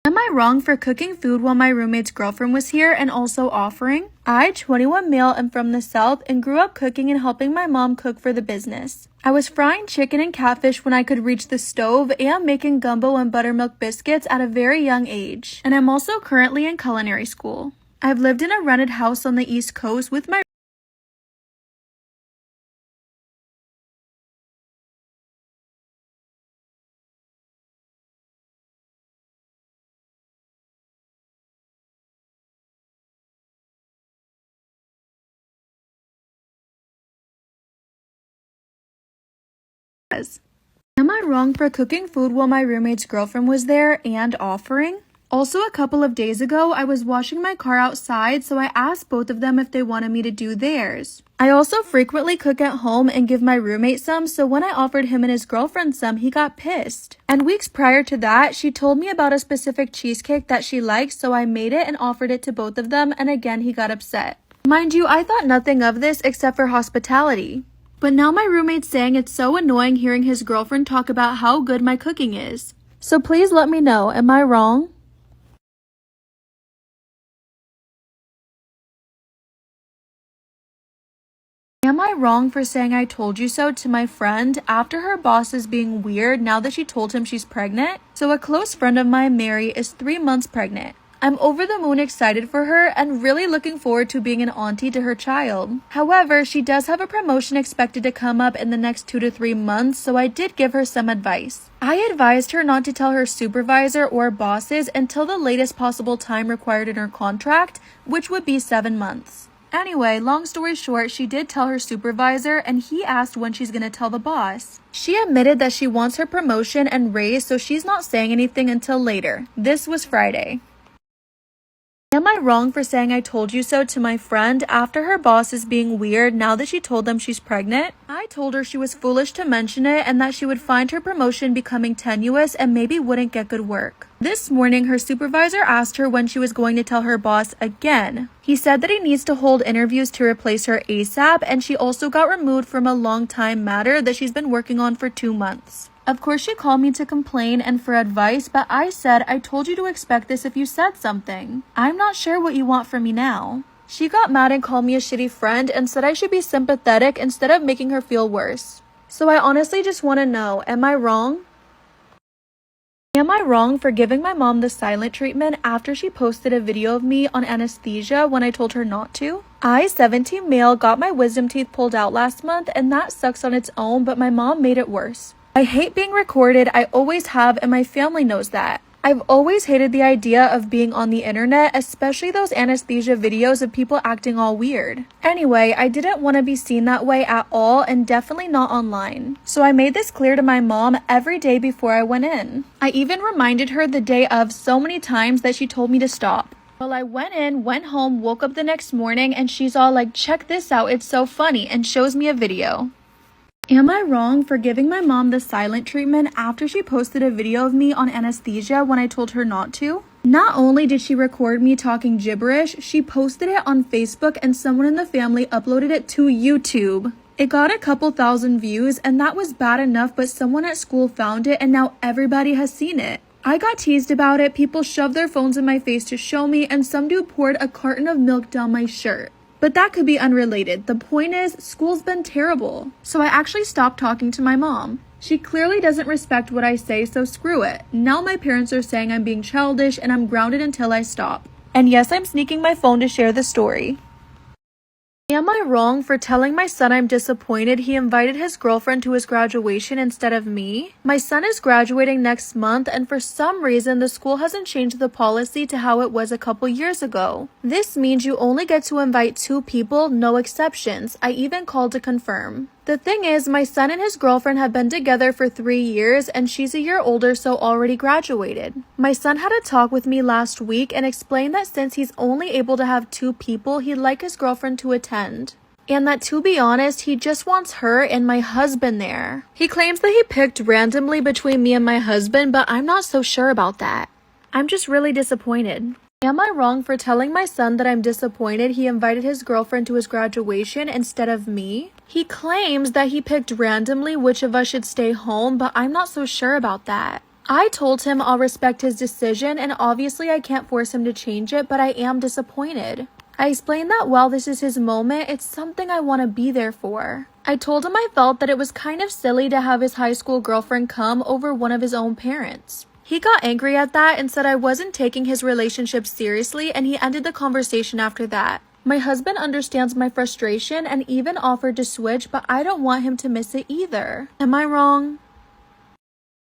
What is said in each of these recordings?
Am I wrong for cooking food while my roommate's girlfriend was here and also offering? I, 21 male, am from the South and grew up cooking and helping my mom cook for the business. I was frying chicken and catfish when I could reach the stove and making gumbo and buttermilk biscuits at a very young age. And I'm also currently in culinary school. I've lived in a rented house on the East Coast with my Am I wrong for cooking food while my roommate's girlfriend was there and offering? Also, a couple of days ago, I was washing my car outside, so I asked both of them if they wanted me to do theirs. I also frequently cook at home and give my roommate some, so when I offered him and his girlfriend some, he got pissed. And weeks prior to that, she told me about a specific cheesecake that she likes, so I made it and offered it to both of them, and again, he got upset. Mind you, I thought nothing of this except for hospitality. But now my roommate's saying it's so annoying hearing his girlfriend talk about how good my cooking is. So please let me know, am I wrong? Am I wrong for saying I told you so to my friend after her boss is being weird now that she told him she's pregnant? So a close friend of mine, Mary, is 3 months pregnant. I'm over the moon excited for her and really looking forward to being an auntie to her child. However, she does have a promotion expected to come up in the next 2 to 3 months, so I did give her some advice. I advised her not to tell her supervisor or bosses until the latest possible time required in her contract, which would be 7 months. Anyway, long story short, she did tell her supervisor and he asked when she's gonna tell the boss. She admitted that she wants her promotion and raise, so she's not saying anything until later. This was Friday. Am I wrong for saying I told you so to my friend after her boss is being weird now that she told them she's pregnant? I told her she was foolish to mention it and that she would find her promotion becoming tenuous and maybe wouldn't get good work. This morning, her supervisor asked her when she was going to tell her boss again. He said that he needs to hold interviews to replace her ASAP, and she also got removed from a long-time matter that she's been working on for 2 months. Of course, she called me to complain and for advice, but I said, I told you to expect this if you said something. I'm not sure what you want from me now. She got mad and called me a shitty friend and said I should be sympathetic instead of making her feel worse. So I honestly just want to know, am I wrong? Am I wrong for giving my mom the silent treatment after she posted a video of me on anesthesia when I told her not to? I, 17 male, got my wisdom teeth pulled out last month and that sucks on its own, but my mom made it worse. I hate being recorded, I always have, and my family knows that. I've always hated the idea of being on the internet, especially those anesthesia videos of people acting all weird. Anyway, I didn't want to be seen that way at all and definitely not online. So I made this clear to my mom every day before I went in. I even reminded her the day of so many times that she told me to stop. Well, I went in, went home, woke up the next morning, and she's all like, check this out, it's so funny, and shows me a video. Am I wrong for giving my mom the silent treatment after she posted a video of me on anesthesia when I told her not to? Not only did she record me talking gibberish, she posted it on Facebook and someone in the family uploaded it to YouTube. It got a couple thousand views and that was bad enough, but someone at school found it and now everybody has seen it. I got teased about it, people shoved their phones in my face to show me, and some dude poured a carton of milk down my shirt. But that could be unrelated. The point is, school's been terrible. So I actually stopped talking to my mom. She clearly doesn't respect what I say, so screw it. Now my parents are saying I'm being childish and I'm grounded until I stop. And yes, I'm sneaking my phone to share the story. Am I wrong for telling my son I'm disappointed he invited his girlfriend to his graduation instead of me? My son is graduating next month and for some reason the school hasn't changed the policy to how it was a couple years ago. This means you only get to invite 2 people, no exceptions. I even called to confirm. The thing is, my son and his girlfriend have been together for 3 years and she's a year older, so already graduated. My son had a talk with me last week and explained that since he's only able to have 2 people, he'd like his girlfriend to attend. And that, to be honest, he just wants her and my husband there. He claims that he picked randomly between me and my husband, but I'm not so sure about that. I'm just really disappointed. Am I wrong for telling my son that I'm disappointed he invited his girlfriend to his graduation instead of me? He claims that he picked randomly which of us should stay home, but I'm not so sure about that. I told him I'll respect his decision, and obviously I can't force him to change it, but I am disappointed. I explained that while this is his moment, it's something I want to be there for. I told him I felt that it was kind of silly to have his high school girlfriend come over one of his own parents. He got angry at that and said I wasn't taking his relationship seriously, and he ended the conversation after that. My husband understands my frustration and even offered to switch, but I don't want him to miss it either. Am I wrong?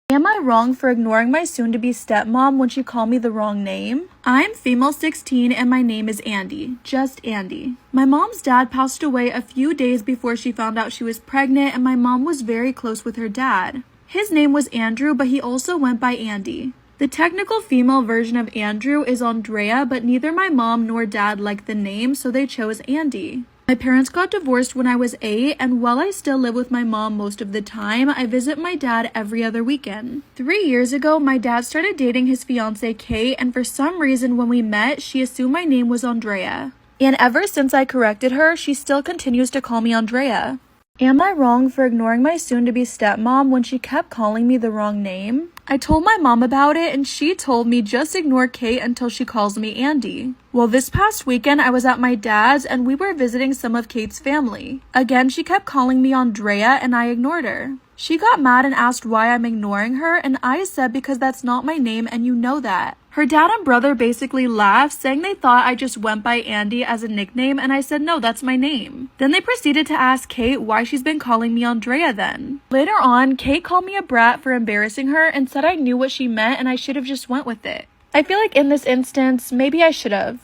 Am I wrong for ignoring my soon-to-be stepmom when she called me the wrong name? I'm female 16 and my name is Andy, just Andy. My mom's dad passed away a few days before she found out she was pregnant, and my mom was very close with her dad. His name was Andrew, but he also went by Andy. The technical female version of Andrew is Andrea, but neither my mom nor dad liked the name, so they chose Andy. My parents got divorced when I was 8, and while I still live with my mom most of the time, I visit my dad every other weekend. 3 years ago, my dad started dating his fiancée Kate, and for some reason when we met, she assumed my name was Andrea. And ever since I corrected her, she still continues to call me Andrea. Am I wrong for ignoring my soon-to-be stepmom when she kept calling me the wrong name? I told my mom about it, and she told me just ignore Kate until she calls me Andy. Well, this past weekend I was at my dad's and we were visiting some of Kate's family. Again, she kept calling me Andrea and I ignored her. She got mad and asked why I'm ignoring her, and I said because that's not my name and you know that. Her dad and brother basically laughed, saying they thought I just went by Andy as a nickname, and I said no, that's my name. Then they proceeded to ask Kate why she's been calling me Andrea then. Later on, Kate called me a brat for embarrassing her and said I knew what she meant and I should have just went with it. I feel like in this instance, maybe I should have.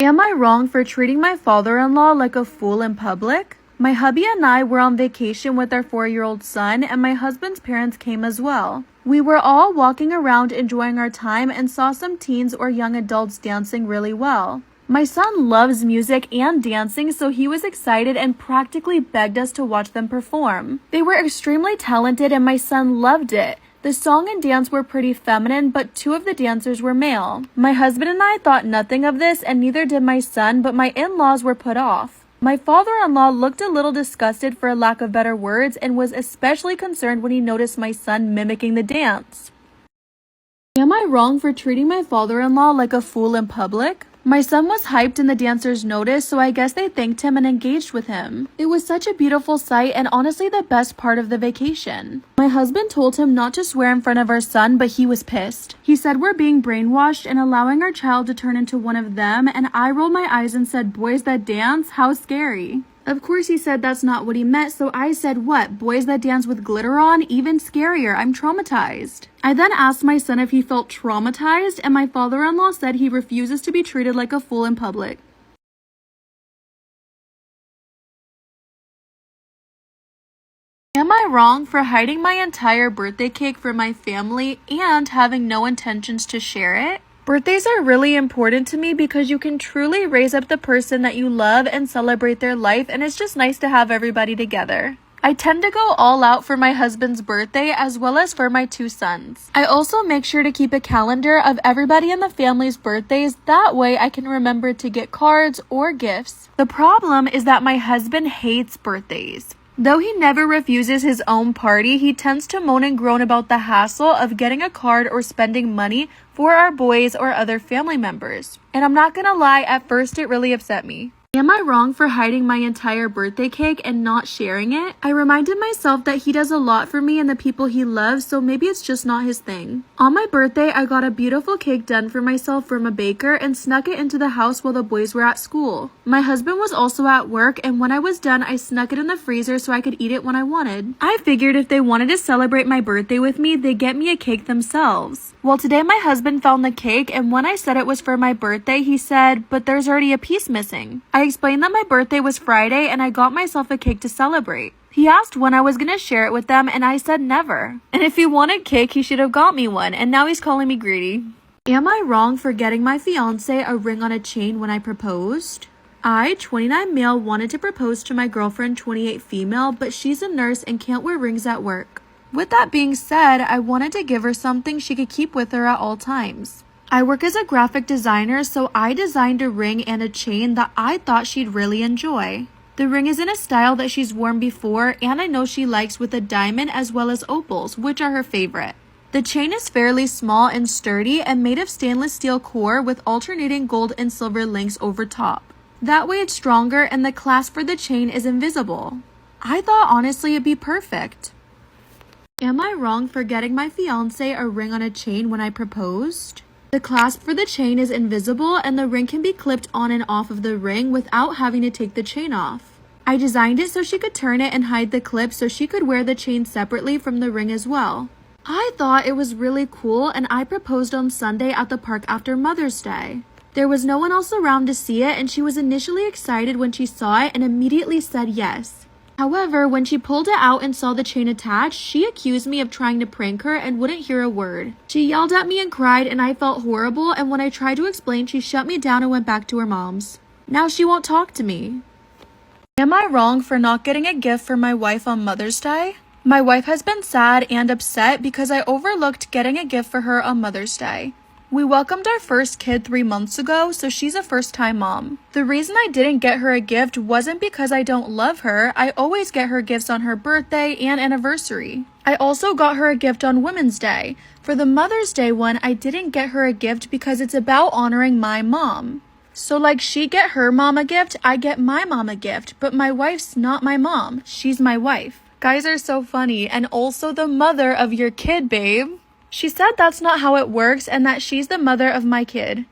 Am I wrong for treating my father-in-law like a fool in public? My hubby and I were on vacation with our 4-year-old son, and my husband's parents came as well. We were all walking around enjoying our time and saw some teens or young adults dancing really well. My son loves music and dancing, so he was excited and practically begged us to watch them perform. They were extremely talented and my son loved it. The song and dance were pretty feminine, but 2 of the dancers were male. My husband and I thought nothing of this, and neither did my son, but my in-laws were put off. My father-in-law looked a little disgusted, for a lack of better words, and was especially concerned when he noticed my son mimicking the dance. Am I wrong for treating my father-in-law like a fool in public? My son was hyped and the dancers noticed, so I guess they thanked him and engaged with him. It was such a beautiful sight and honestly the best part of the vacation. My husband told him not to swear in front of our son, but he was pissed. He said we're being brainwashed and allowing our child to turn into one of them, and I rolled my eyes and said, boys that dance? How scary. Of course he said that's not what he meant, so I said, what, boys that dance with glitter on? Even scarier, I'm traumatized. I then asked my son if he felt traumatized, and my father-in-law said he refuses to be treated like a fool in public. Am I wrong for hiding my entire birthday cake from my family and having no intentions to share it? Birthdays are really important to me because you can truly raise up the person that you love and celebrate their life, and it's just nice to have everybody together. I tend to go all out for my husband's birthday as well as for my 2 sons. I also make sure to keep a calendar of everybody in the family's birthdays, that way I can remember to get cards or gifts. The problem is that my husband hates birthdays. Though he never refuses his own party, he tends to moan and groan about the hassle of getting a card or spending money for our boys or other family members. And I'm not gonna lie, at first it really upset me. Am I wrong for hiding my entire birthday cake and not sharing it? I reminded myself that he does a lot for me and the people he loves, so maybe it's just not his thing. On my birthday, I got a beautiful cake done for myself from a baker and snuck it into the house while the boys were at school. My husband was also at work, and when I was done, I snuck it in the freezer so I could eat it when I wanted. I figured if they wanted to celebrate my birthday with me, they'd get me a cake themselves. Well, today my husband found the cake, and when I said it was for my birthday, he said, but there's already a piece missing. I explained that my birthday was Friday and I got myself a cake to celebrate. He asked when I was gonna share it with them, and I said never. And if he wanted cake, he should have got me one, and now he's calling me greedy. Am I wrong for getting my fiance a ring on a chain when I proposed? I, 29 male, wanted to propose to my girlfriend, 28 female, but she's a nurse and can't wear rings at work. With that being said, I wanted to give her something she could keep with her at all times. I work as a graphic designer, so I designed a ring and a chain that I thought she'd really enjoy. The ring is in a style that she's worn before, and I know she likes, with a diamond as well as opals, which are her favorite. The chain is fairly small and sturdy and made of stainless steel core with alternating gold and silver links over top. That way it's stronger and the clasp for the chain is invisible. I thought honestly it'd be perfect. Am I wrong for getting my fiance a ring on a chain when I proposed? The clasp for the chain is invisible and the ring can be clipped on and off of the ring without having to take the chain off. I designed it so she could turn it and hide the clip so she could wear the chain separately from the ring as well. I thought it was really cool and I proposed on Sunday at the park after Mother's Day. There was no one else around to see it and she was initially excited when she saw it and immediately said yes. However, when she pulled it out and saw the chain attached, she accused me of trying to prank her and wouldn't hear a word. She yelled at me and cried and I felt horrible, and when I tried to explain, she shut me down and went back to her mom's. Now she won't talk to me. Am I wrong for not getting a gift for my wife on Mother's Day? My wife has been sad and upset because I overlooked getting a gift for her on Mother's Day. We welcomed our first kid 3 months ago, so she's a first-time mom. The reason I didn't get her a gift wasn't because I don't love her. I always get her gifts on her birthday and anniversary. I also got her a gift on Women's Day. For the Mother's Day one, I didn't get her a gift because it's about honoring my mom. So like she get her mom a gift, I get my mom a gift, but my wife's not my mom. She's my wife. Guys are so funny, and also the mother of your kid, babe. She said that's not how it works and that she's the mother of my kid.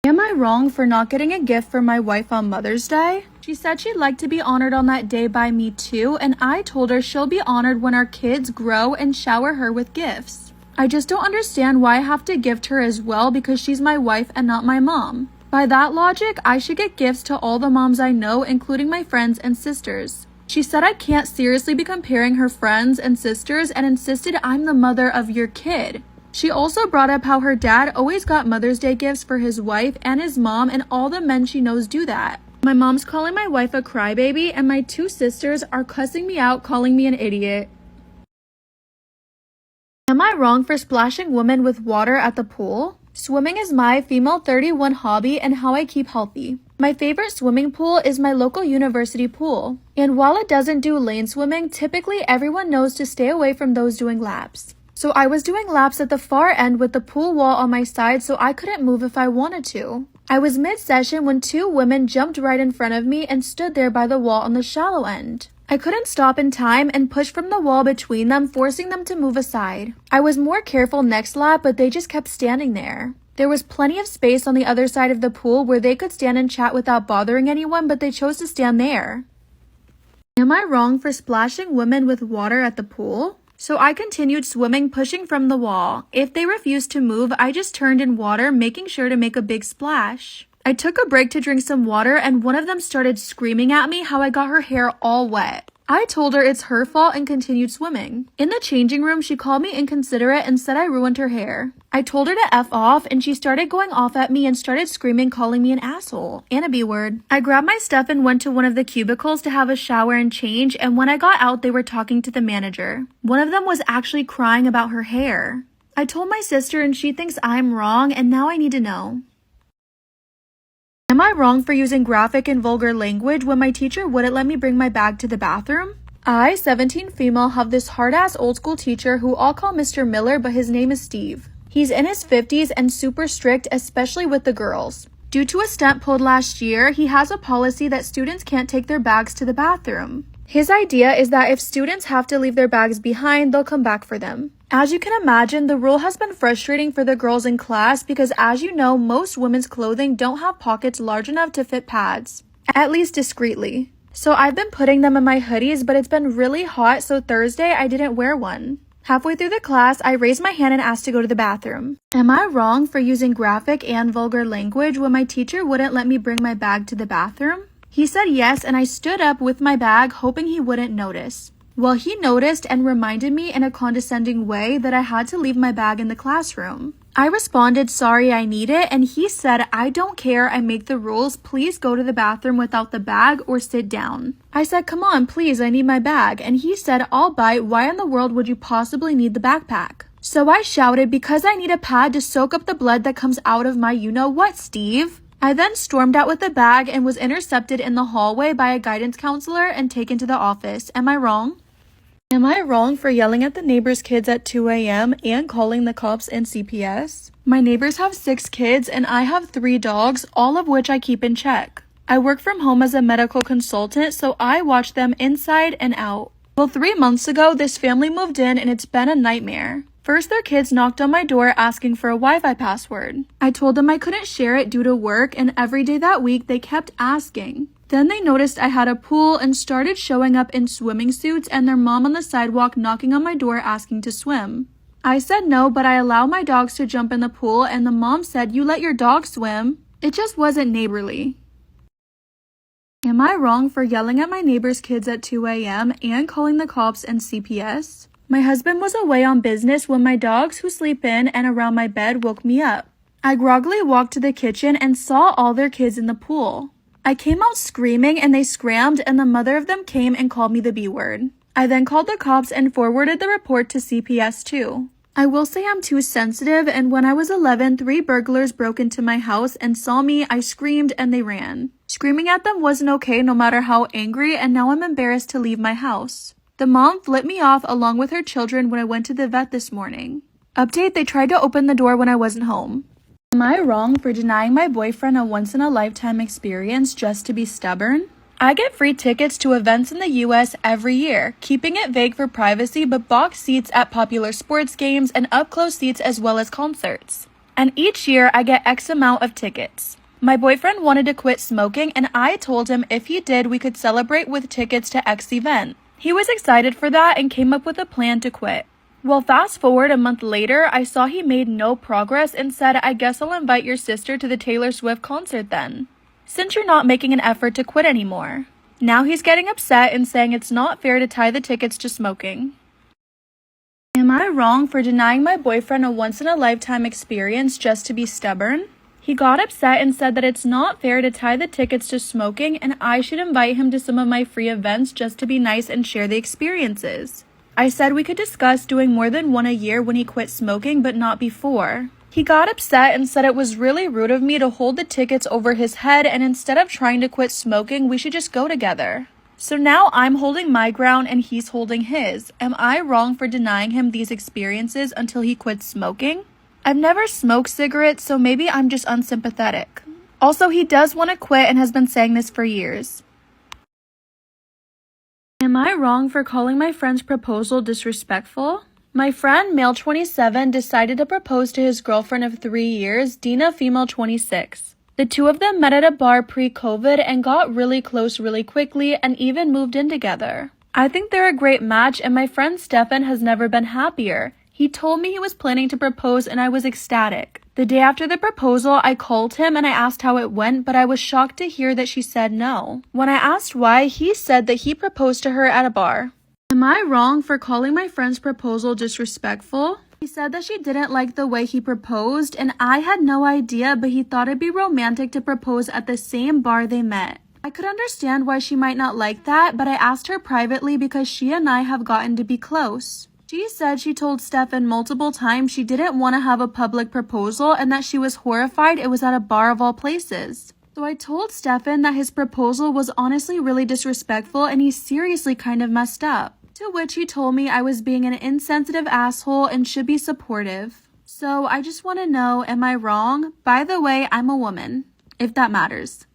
Am I wrong for not getting a gift for my wife on Mother's Day? She said she'd like to be honored on that day by me too, and I told her she'll be honored when our kids grow and shower her with gifts. I just don't understand why I have to gift her as well because she's my wife and not my mom. By that logic, I should get gifts to all the moms I know, including my friends and sisters. She said I can't seriously be comparing her friends and sisters and insisted I'm the mother of your kid. She also brought up how her dad always got Mother's Day gifts for his wife and his mom, and all the men she knows do that. My mom's calling my wife a crybaby and my 2 sisters are cussing me out, calling me an idiot. Am I wrong for splashing women with water at the pool? Swimming is my female 31 hobby and how I keep healthy. My favorite swimming pool is my local university pool. And while it doesn't do lane swimming, typically everyone knows to stay away from those doing laps. So I was doing laps at the far end with the pool wall on my side so I couldn't move if I wanted to. I was mid-session when 2 women jumped right in front of me and stood there by the wall on the shallow end. I couldn't stop in time and pushed from the wall between them, forcing them to move aside. I was more careful next lap, but they just kept standing there. There was plenty of space on the other side of the pool where they could stand and chat without bothering anyone, but they chose to stand there. Am I wrong for splashing women with water at the pool? So I continued swimming, pushing from the wall. If they refused to move, I just turned in water, making sure to make a big splash. I took a break to drink some water and one of them started screaming at me how I got her hair all wet. I told her it's her fault and continued swimming. In the changing room, she called me inconsiderate and said I ruined her hair. I told her to F off and she started going off at me and started screaming, calling me an asshole and a B word. I grabbed my stuff and went to one of the cubicles to have a shower and change, and when I got out, they were talking to the manager. One of them was actually crying about her hair. I told my sister and she thinks I'm wrong, and now I need to know. Am I wrong for using graphic and vulgar language when my teacher wouldn't let me bring my bag to the bathroom? I, 17 female, have this hard-ass old-school teacher who I'll call Mr. Miller, but his name is Steve. He's in his 50s and super strict, especially with the girls. Due to a stunt pulled last year, he has a policy that students can't take their bags to the bathroom. His idea is that if students have to leave their bags behind, they'll come back for them. As you can imagine, the rule has been frustrating for the girls in class because, as you know, most women's clothing don't have pockets large enough to fit pads, at least discreetly. So I've been putting them in my hoodies, but it's been really hot, so Thursday I didn't wear one. Halfway through the class, I raised my hand and asked to go to the bathroom. Am I wrong for using graphic and vulgar language when my teacher wouldn't let me bring my bag to the bathroom? He said yes, and I stood up with my bag, hoping he wouldn't notice. Well, he noticed and reminded me in a condescending way that I had to leave my bag in the classroom. I responded, sorry, I need it, and he said, I don't care, I make the rules, please go to the bathroom without the bag or sit down. I said, come on, please, I need my bag, and he said, I'll bite, why in the world would you possibly need the backpack? So I shouted, because I need a pad to soak up the blood that comes out of my you-know-what, Steve. I then stormed out with the bag and was intercepted in the hallway by a guidance counselor and taken to the office. Am I wrong? Am I wrong for yelling at the neighbor's kids at 2 a.m. and calling the cops and CPS? My neighbors have 6 kids and I have 3 dogs, all of which I keep in check. I work from home as a medical consultant, so I watch them inside and out. Well, 3 months ago, this family moved in and it's been a nightmare. First, their kids knocked on my door asking for a Wi-Fi password. I told them I couldn't share it due to work, and every day that week they kept asking. Then they noticed I had a pool and started showing up in swimming suits and their mom on the sidewalk knocking on my door asking to swim. I said no, but I allow my dogs to jump in the pool, and the mom said, "You let your dog swim." It just wasn't neighborly. Am I wrong for yelling at my neighbor's kids at 2 a.m. and calling the cops and CPS? My husband was away on business when my dogs, who sleep in and around my bed, woke me up. I groggily walked to the kitchen and saw all their kids in the pool. I came out screaming and they scrammed, and the mother of them came and called me the B word. I then called the cops and forwarded the report to CPS too. I will say I'm too sensitive, and when I was 11, 3 burglars broke into my house and saw me. I screamed and they ran. Screaming at them wasn't okay no matter how angry, and now I'm embarrassed to leave my house. The mom flipped me off along with her children when I went to the vet this morning. Update, they tried to open the door when I wasn't home. Am I wrong for denying my boyfriend a once-in-a-lifetime experience just to be stubborn? I get free tickets to events in the US every year, keeping it vague for privacy, but box seats at popular sports games and up-close seats as well as concerts. And each year I get X amount of tickets. My boyfriend wanted to quit smoking, and I told him if he did, we could celebrate with tickets to X event. He was excited for that and came up with a plan to quit. Well, fast forward a month later, I saw he made no progress and said, "I guess I'll invite your sister to the Taylor Swift concert then, since you're not making an effort to quit anymore." Now he's getting upset and saying it's not fair to tie the tickets to smoking. Am I wrong for denying my boyfriend a once-in-a-lifetime experience just to be stubborn? He got upset and said that it's not fair to tie the tickets to smoking, and I should invite him to some of my free events just to be nice and share the experiences. I said we could discuss doing more than one a year when he quit smoking, but not before. He got upset and said it was really rude of me to hold the tickets over his head, and instead of trying to quit smoking, we should just go together. So now I'm holding my ground and he's holding his. Am I wrong for denying him these experiences until he quits smoking? I've never smoked cigarettes, so maybe I'm just unsympathetic. Also, he does want to quit and has been saying this for years. Am I wrong for calling my friend's proposal disrespectful? My friend, male 27, decided to propose to his girlfriend of 3 years, Dina, female 26. The two of them met at a bar pre-COVID and got really close really quickly and even moved in together. I think they're a great match, and my friend Stefan has never been happier. He told me he was planning to propose and I was ecstatic. The day after the proposal, I called him and I asked how it went, but I was shocked to hear that she said no. When I asked why, he said that he proposed to her at a bar. Am I wrong for calling my friend's proposal disrespectful? He said that she didn't like the way he proposed, and I had no idea, but he thought it'd be romantic to propose at the same bar they met. I could understand why she might not like that, but I asked her privately because she and I have gotten to be close. She said she told Stefan multiple times she didn't want to have a public proposal and that she was horrified it was at a bar of all places. So I told Stefan that his proposal was honestly really disrespectful and he seriously kind of messed up. To which he told me I was being an insensitive asshole and should be supportive. So I just want to know, am I wrong? By the way, I'm a woman, if that matters.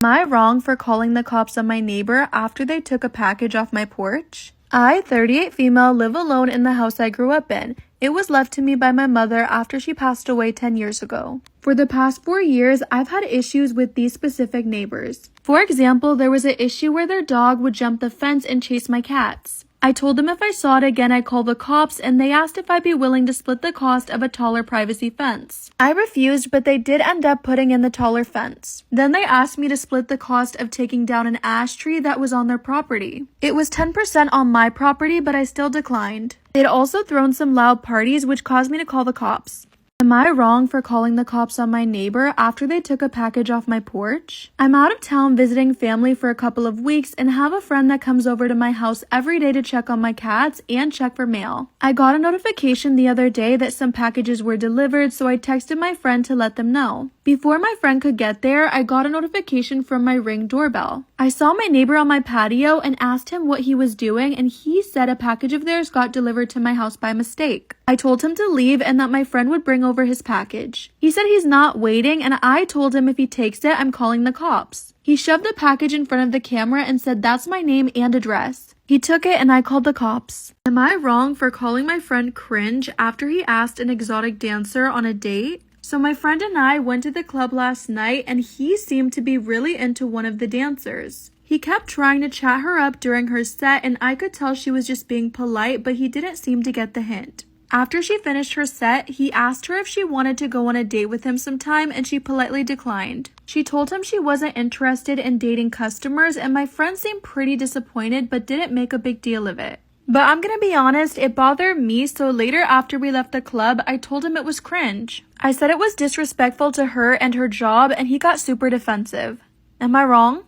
Am I wrong for calling the cops on my neighbor after they took a package off my porch? I, 38 female, live alone in the house I grew up in. It was left to me by my mother after she passed away 10 years ago. For the past 4 years, I've had issues with these specific neighbors. For example, there was an issue where their dog would jump the fence and chase my cats. I told them if I saw it again, I'd call the cops, and they asked if I'd be willing to split the cost of a taller privacy fence. I refused, but they did end up putting in the taller fence. Then they asked me to split the cost of taking down an ash tree that was on their property. It was 10% on my property, but I still declined. They'd also thrown some loud parties, which caused me to call the cops. Am I wrong for calling the cops on my neighbor after they took a package off my porch? I'm out of town visiting family for a couple of weeks and have a friend that comes over to my house every day to check on my cats and check for mail. I got a notification the other day that some packages were delivered, so I texted my friend to let them know. Before my friend could get there, I got a notification from my Ring doorbell. I saw my neighbor on my patio and asked him what he was doing, and he said a package of theirs got delivered to my house by mistake. I told him to leave and that my friend would bring over his package. He said he's not waiting, and I told him if he takes it, I'm calling the cops. He shoved the package in front of the camera and said that's my name and address. He took it and I called the cops. Am I wrong for calling my friend cringe after he asked an exotic dancer on a date? So my friend and I went to the club last night and he seemed to be really into one of the dancers. He kept trying to chat her up during her set and I could tell she was just being polite, but he didn't seem to get the hint. After she finished her set, he asked her if she wanted to go on a date with him sometime and she politely declined. She told him she wasn't interested in dating customers and my friend seemed pretty disappointed but didn't make a big deal of it. But I'm gonna be honest, it bothered me, so later after we left the club, I told him it was cringe. I said it was disrespectful to her and her job and he got super defensive. Am I wrong?